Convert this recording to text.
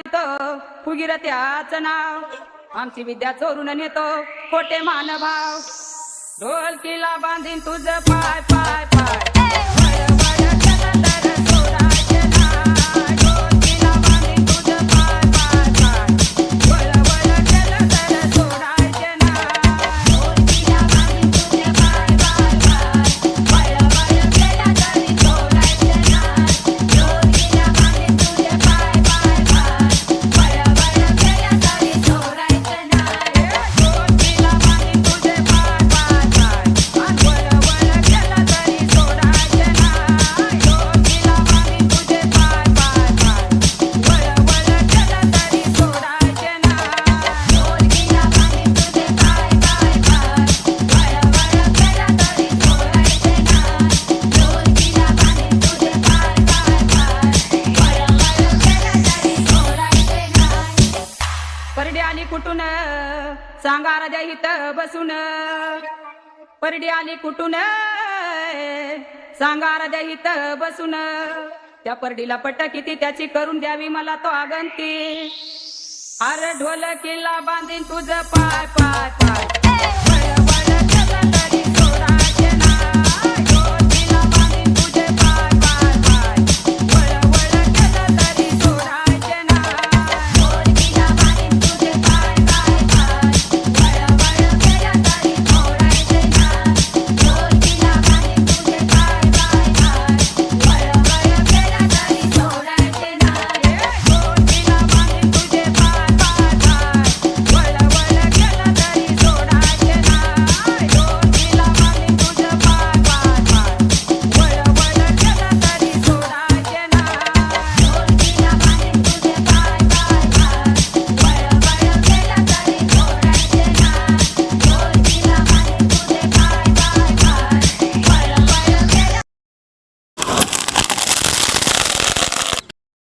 फुगीर त्याचं नाव आमची विद्या चोरून नेतो खोटे मानभाव ढोलकीला बांधीन तुझं पाय पाय पाय वळ वळ केलं तर सोडायचे नाय ढोलकीला बांधीन तुझं पाय पाय पाय वळ वळ केलं तर सोडायचे नाय ढोलकीला बांधीन तुझे पाय पाय पाय वळ वळ केलं तरी सोडायचे नाय ढोलकीला बांधीन तुझे पाय पाय पाय वळ वळ केलं तरी सोडायचे नाय ढोलकीला बांधीन तुझे पाय पाय पाय वळ वळ केलं तरी सोडायचे नाय ढोलकीला बांधीन तुझे पाय पाय पाय वळ वळ केलं तरी सोडायचे नाय ढोलकीला बांधीन तुझे पाय पाय पाय वळ वळ केलं तरी सोडायचे नाय ढोलकीला बांधीन तुझे पाय पाय पाय वळ वळ केलं तरी सोडायचे नाय परडी आली कुठून सांगा राजा इथं बसून परडी आली कुठून सांगा राजा इथं बसून त्या परडीला पट किती त्याची करून द्यावी मला तो आगंती अरे ढोलकीला बांधीन तुझं पाय पाय पाय